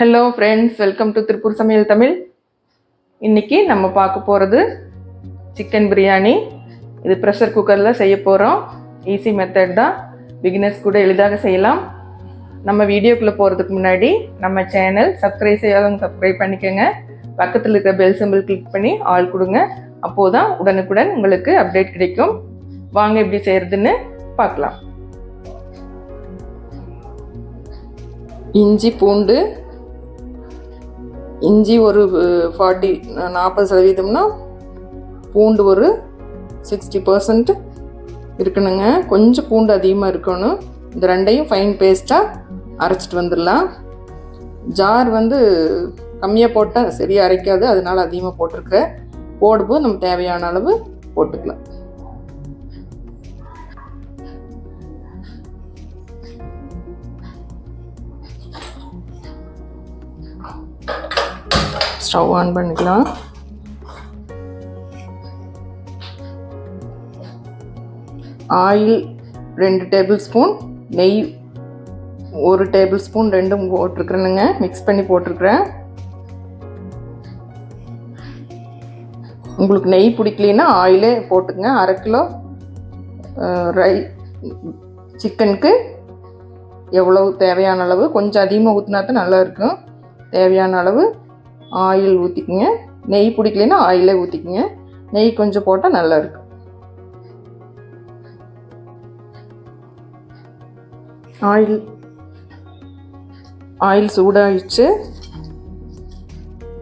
Hello friends, welcome to Tiruppur சமையல் தமிழ். இன்றைக்கி நம்ம பார்க்க போகிறது சிக்கன் பிரியாணி. இது ப்ரெஷர் குக்கரில் செய்ய போகிறோம். ஈஸி மெத்தட் தான், பிகினர்ஸ் கூட எளிதாக செய்யலாம். நம்ம வீடியோக்குள்ளே போகிறதுக்கு முன்னாடி நம்ம சேனல் சப்ஸ்கிரைப் செய்யாதவங்க சப்ஸ்கிரைப் பண்ணிக்கோங்க. பக்கத்தில் இருக்கிற பெல் சிம்பிள் கிளிக் பண்ணி ஆல் கொடுங்க. அப்போது தான் உடனுக்குடன் உங்களுக்கு அப்டேட் கிடைக்கும். வாங்க எப்படி செய்கிறதுன்னு பார்க்கலாம். இஞ்சி பூண்டு, இஞ்சி ஒரு 40% பூண்டு ஒரு 60% இருக்கணுங்க. கொஞ்சம் பூண்டு அதிகமாக இருக்கணும். இந்த ரெண்டையும் ஃபைன் பேஸ்ட்டாக அரைச்சிட்டு வந்துடலாம். ஜார் கம்மியாக போட்டால் சரியாக அரைக்காது, அதனால் அதிகமாக போட்டிருக்கிறேன். போடும்போது நம்ம தேவையான அளவு போட்டுக்கலாம். ஸ்டவ் ஆன் பண்ணிக்கலாம். ஆயில் 2 டேபிள் ஸ்பூன், நெய் 1 டேபிள் ஸ்பூன், ரெண்டும் போட்டிருக்கிறேனுங்க. மிக்ஸ் பண்ணி போட்டிருக்கிறேன். உங்களுக்கு நெய் பிடிக்கலன்னா ஆயிலே போட்டுங்க. 1/2 கிலோ சிக்கனுக்கு எவ்வளவு தேவையான அளவு, கொஞ்சம் அதிகமாக ஊற்றினா தான் நல்லாயிருக்கும். தேவையான அளவு ஆயில் ஊற்றிக்குங்க. நெய் பிடிக்கலன்னா ஆயிலே ஊற்றிக்குங்க. நெய் கொஞ்சம் போட்டால் நல்லாயிருக்கும். ஆயில் சூடாகிடுச்சு.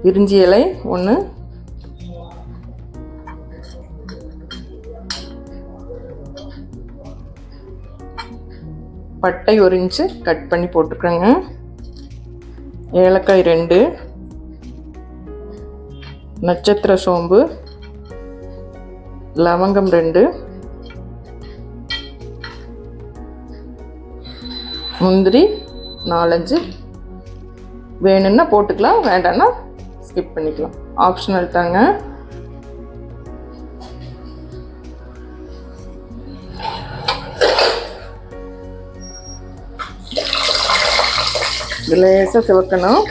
பிரிஞ்சி இலை 1, பட்டை 1 இன்ச்சு கட் பண்ணி போட்டுருக்கேங்க. ஏலக்காய் 2, நட்சத்திர சோம்பு, லவங்கம் 2, முந்திரி 4-5 வேணும்னா போட்டுக்கலாம், வேண்டாம்னா ஸ்கிப் பண்ணிக்கலாம். ஆப்ஷனல் தாங்க. லேசாக சிவக்கணும்.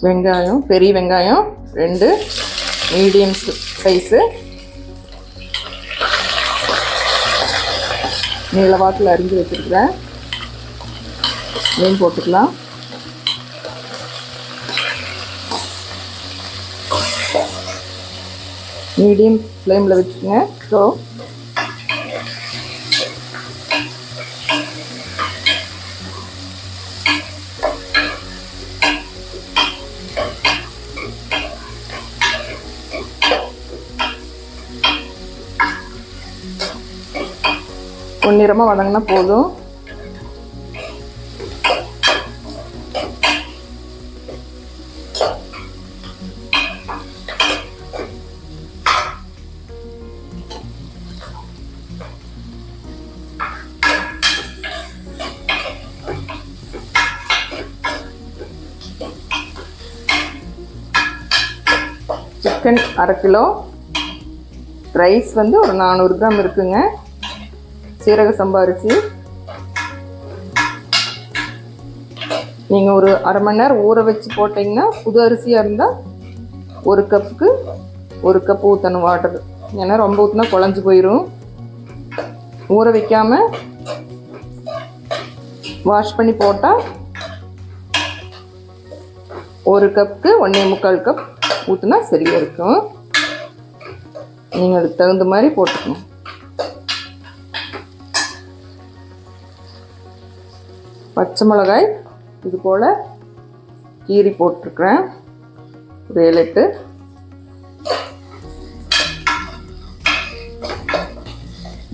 வெங்காயம், பெரிய வெங்காயம் 2 மீடியம் சைஸு நீளவாக்கில் அரிஞ்சு வச்சுருக்கிறேன். மீன் போட்டுக்கலாம். மீடியம் ஃப்ளேமில் வச்சுக்கோங்க. ஸோ பொன்னிறமாக வதங்கினா போதும். சிக்கன் 1/2 கிலோ, ரைஸ் ஒரு 400 கிராம் இருக்குங்க. சீரக சம்பா அரிசி நீங்கள் ஒரு 1/2 மணி நேரம் ஊற வச்சு போட்டிங்கன்னா, புது அரிசியாக இருந்தால் 1 கப்புக்கு 1 கப் ஊற்றணும் வாட்டர். ஏன்னா ரொம்ப ஊற்றினா குழஞ்சி போயிடும். ஊற வைக்காமல் வாஷ் பண்ணி போட்டால் 1 கப்புக்கு 1.25 கப் ஊற்றினா சரியாக இருக்கும். நீங்கள் அதுக்கு தகுந்த மாதிரி போட்டுக்கணும். பச்சை மிளகாய் இது போல் கீரி போட்டிருக்கிறேன், ஒரு 7-8.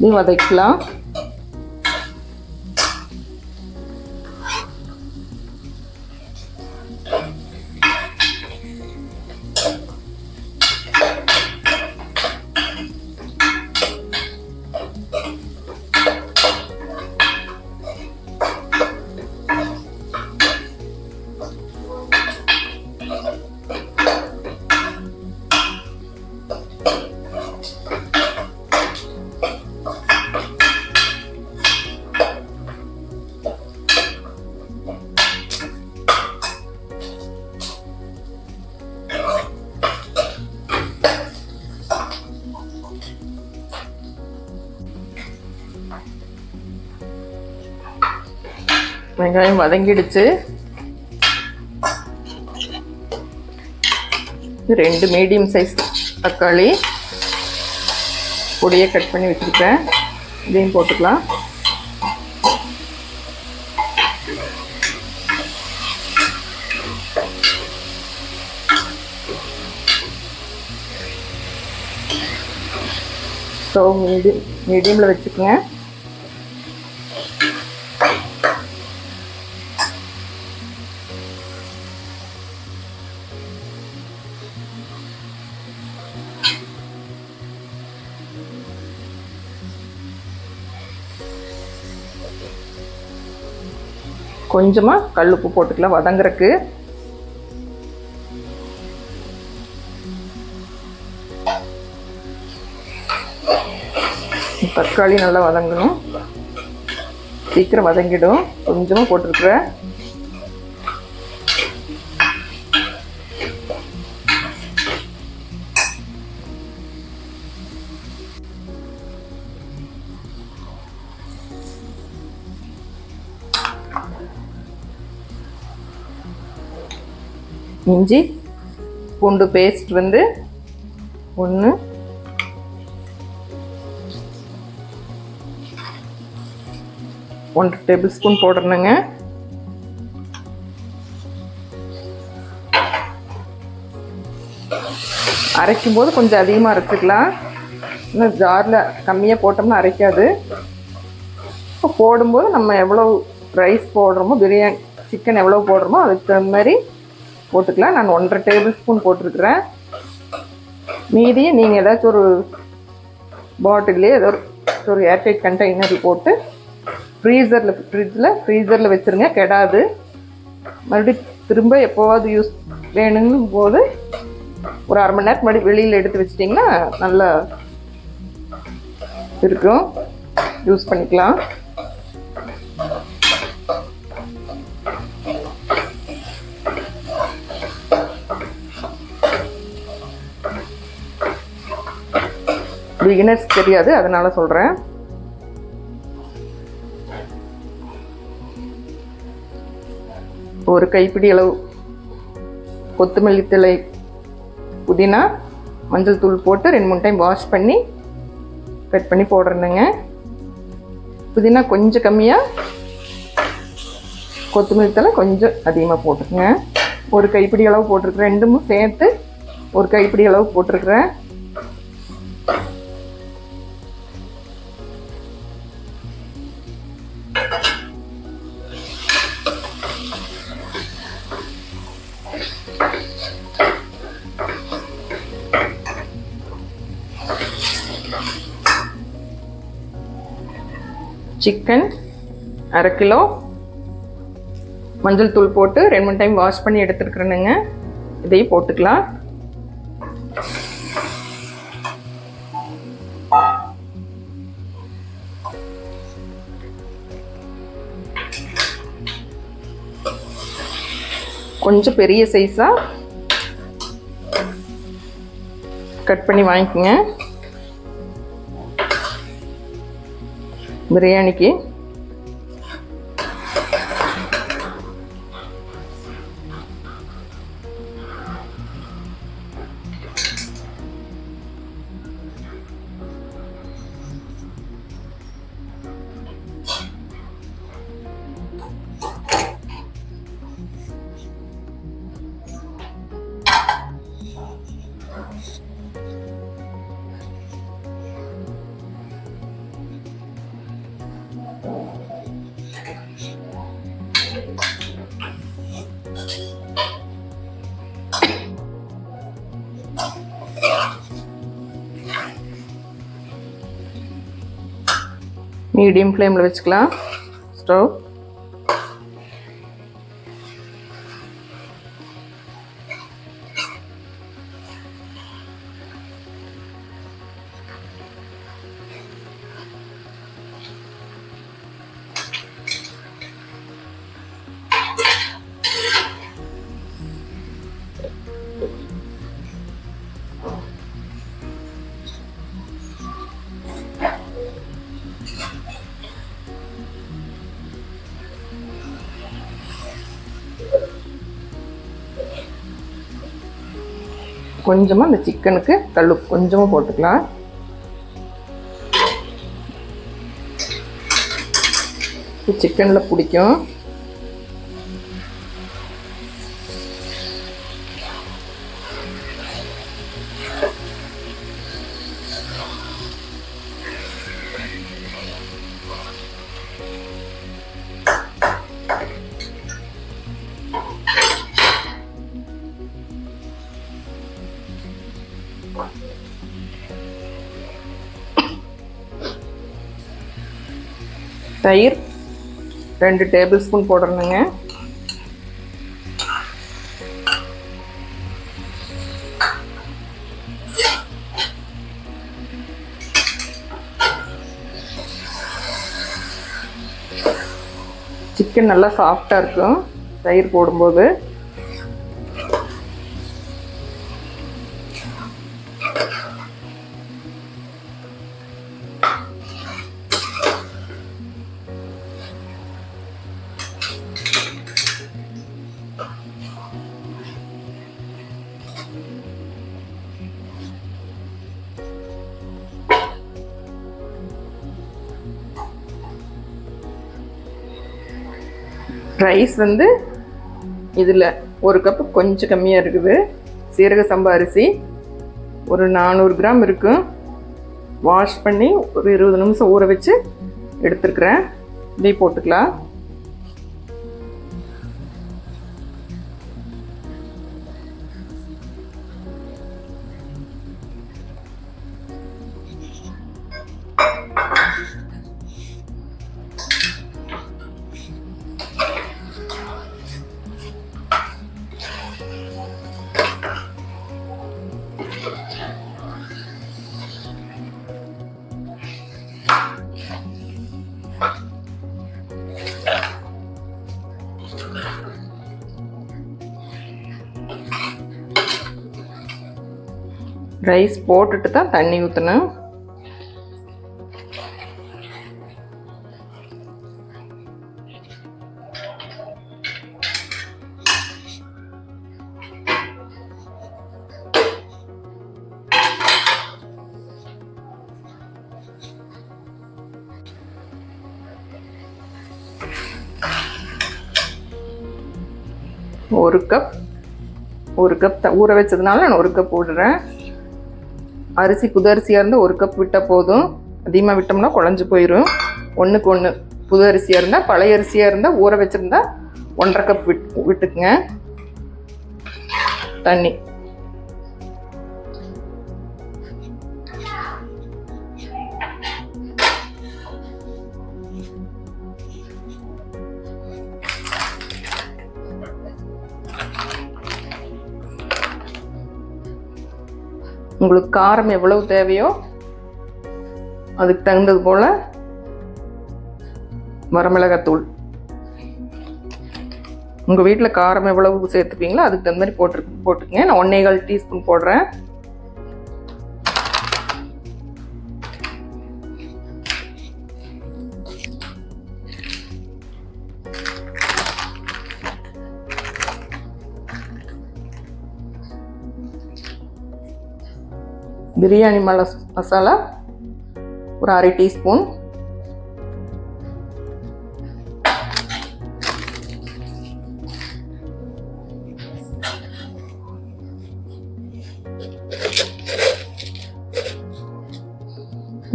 நீ வதக்கலாம். வெங்காயம் வதங்கிடுச்சு. 2 மீடியம் சைஸ் தக்காளி பொடியை கட் பண்ணி வச்சுருக்கேன். இதையும் போட்டுக்கலாம். ஸ்டவ் மீடியமில் வச்சுக்கோங்க. கொஞ்சமாக கல்லுப்பு போட்டுக்கலாம் வதங்குறதுக்கு. தக்காளி நல்லா வதங்கணும். சீக்கிரம் வதங்கிடும். கொஞ்சமாக போட்டிருக்கிறேன். இஞ்சி பூண்டு பேஸ்ட் வந்து 1, 1 டேபிள் ஸ்பூன் போடணுங்க. அரைக்கும் போது கொஞ்சம் அதிகமாக அரைச்சிக்கலாம். இன்னும் ஜாரில் கம்மியாக போட்டோம்னா அரைக்காது. இப்போ போடும்போது நம்ம எவ்வளோ ரைஸ் போடுறோமோ, பிரியாணி சிக்கன் எவ்வளோ போடுறோமோ அதுக்கு தகுந்த மாதிரி போட்டுக்கலாம். நான் 1.5 டேபிள் ஸ்பூன் போட்டிருக்கிறேன். மீதியை நீங்கள் ஏதாச்சும் ஒரு பாட்டிலே ஏதோ ஒரு ஏர்டைட் கண்டெய்னரில் போட்டு ஃப்ரீசரில் வச்சுருங்க. கெடாது. மறுபடியும் திரும்ப எப்போவாவது யூஸ் வேணுங்கும் போது ஒரு 1/2 மணி நேரத்துக்கு முன்னாடி வெளியில் எடுத்து வச்சிட்டிங்கன்னா நல்லா இருக்கும். யூஸ் பண்ணிக்கலாம். பிகினர்ஸ் தெரியாது, அதனால சொல்கிறேன். ஒரு கைப்பிடி அளவு கொத்தமல்லி தழை, புதினா, மஞ்சள் தூள் போட்டு 2-3 டைம் வாஷ் பண்ணி கட் பண்ணி போடுறேனுங்க. புதினா கொஞ்சம் கம்மியாக, கொத்தமல்லி தழை கொஞ்சம் அதிகமாக போட்டுருங்க. ஒரு கைப்பிடி அளவு போட்டிருக்கிறேன். 2ம் சேர்த்து ஒரு கைப்பிடி அளவு போட்டிருக்கிறேன். சிக்கன் 1/2 கிலோ மஞ்சள் தூள் போட்டு 2-3 டைம் வாஷ் பண்ணி எடுத்துருக்குறேனுங்க. இதையும் போட்டுக்கலாம். கொஞ்சம் பெரிய சைஸாக கட் பண்ணி வாங்கிக்கோங்க பிரியாணிக்கு. மீடியம் ஃப்ளேமில் வச்சுக்கலாம் ஸ்டவ். கொஞ்சமாக அந்த சிக்கனுக்கு கல் உப்பு கொஞ்சமாக போட்டுக்கலாம். சிக்கனில் பிடிக்கும். தயிர் 2 டேபிள் ஸ்பூன் போடணுங்க. சிக்கன் நல்லா சாஃப்டாக இருக்கும் தயிர் போடும்போது. ரைஸ் வந்து இதில் 1 கப்பு கொஞ்சம் கம்மியாக இருக்குது. சீரக சம்பா அரிசி ஒரு 400 கிராம் இருக்கும். வாஷ் பண்ணி ஒரு 20 நிமிஷம் ஊற வச்சு எடுத்துருக்குறேன். இப்படி போட்டுக்கலாம். ரைஸ் போட்டுட்டு தான் தண்ணி ஊற்றணும். ஒரு கப் ஊற வச்சதுனால நான் 1 கப் போடுறேன். அரிசி புது அரிசியாக இருந்தால் 1 கப் விட்டால் போதும். அதிகமாக விட்டோம்னா குழஞ்சி போயிடும். 1க்கு 1. புது அரிசியாக இருந்தால், பழைய அரிசியாக இருந்தால் ஊற வச்சுருந்தா 1.5 கப் விட்டுக்குங்க தண்ணி. உங்களுக்கு காரம் எவ்வளவு தேவையோ அதுக்கு தகுந்தது போல் வரமிளகாத்தூள், உங்கள் வீட்டில் காரம் எவ்வளவு சேர்த்துப்பீங்களோ அதுக்கு தகுந்த மாதிரி போட்டுக்கங்க. நான் 1.25 டீஸ்பூன் போடுறேன். பிரியாணி மசாலா ஒரு 1/2 டீஸ்பூன்.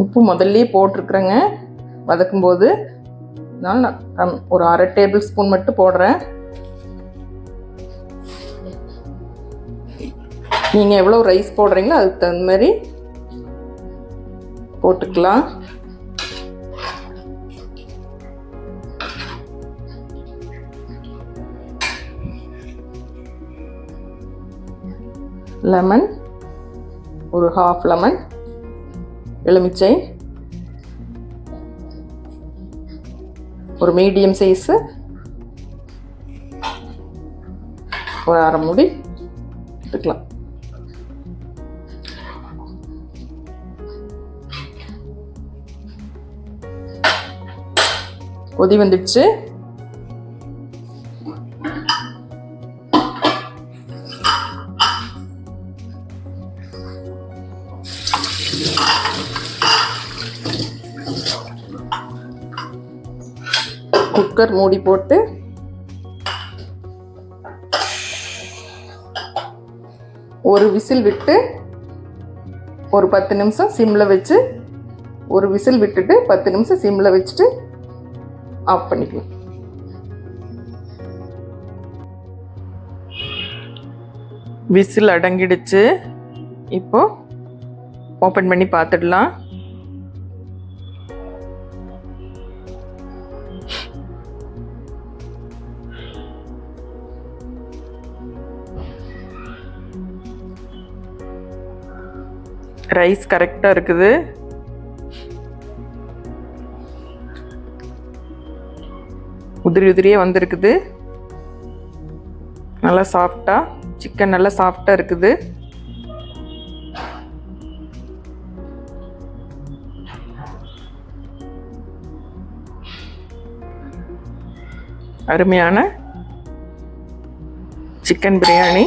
உப்பு முதல்லையே போட்டிருக்கிறேங்க வதக்கும்போது. அதனால் நான் ஒரு 1/2 டேபிள் ஸ்பூன் மட்டும் போடுறேன். நீங்கள் எவ்வளோ ரைஸ் போடுறீங்களோ அதுக்கு தகுந்த மாதிரி போட்டுக்கலாம். லெமன் ஒரு 1/2 லெமன், எலுமிச்சை ஒரு மீடியம் சைஸு ஒரு 1/2 மூடி எடுத்துக்கலாம். கொதி வந்துடுச்சு. குக்கர் மூடி போட்டு ஒரு விசில் விட்டு ஒரு 10 நிமிஷம் சிம்மில் வச்சு ஒரு விசில் விட்டுட்டு 10 நிமிஷம் சிம்மில் வச்சுட்டு ஆஃப் பண்ணிக்கலாம். விசில் அடங்கிடுச்சு. இப்போ ஓப்பன் பண்ணி பார்த்துடலாம். ரைஸ் கரெக்டாக இருக்குது. உதிரி உதிரியே வந்திருக்குது. நல்லா சாஃப்டாக சிக்கன் நல்லா சாஃப்டாக இருக்குது. அருமையான சிக்கன் பிரியாணி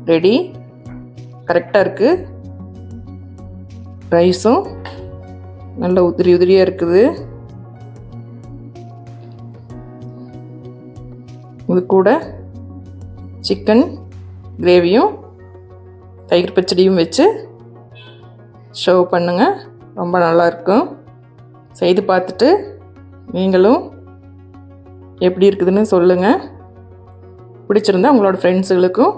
ரெடி. கரெக்டாக இருக்குது. ரைஸும் நல்ல உதிரி உதிரியாக இருக்குது. இது கூட சிக்கன் கிரேவியும் தயிர் பச்சடியும் வச்சு சர்வ் பண்ணுங்கள். ரொம்ப நல்லாயிருக்கும். செய்து பார்த்துட்டு நீங்களும் எப்படி இருக்குதுன்னு சொல்லுங்கள். பிடிச்சிருந்தா உங்களோட ஃப்ரெண்ட்ஸுகளுக்கும்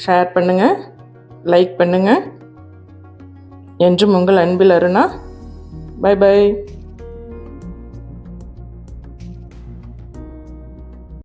ஷேர் பண்ணுங்கள், லைக் பண்ணுங்கள். என்றும் உங்கள் அன்பில் அருணா. By by.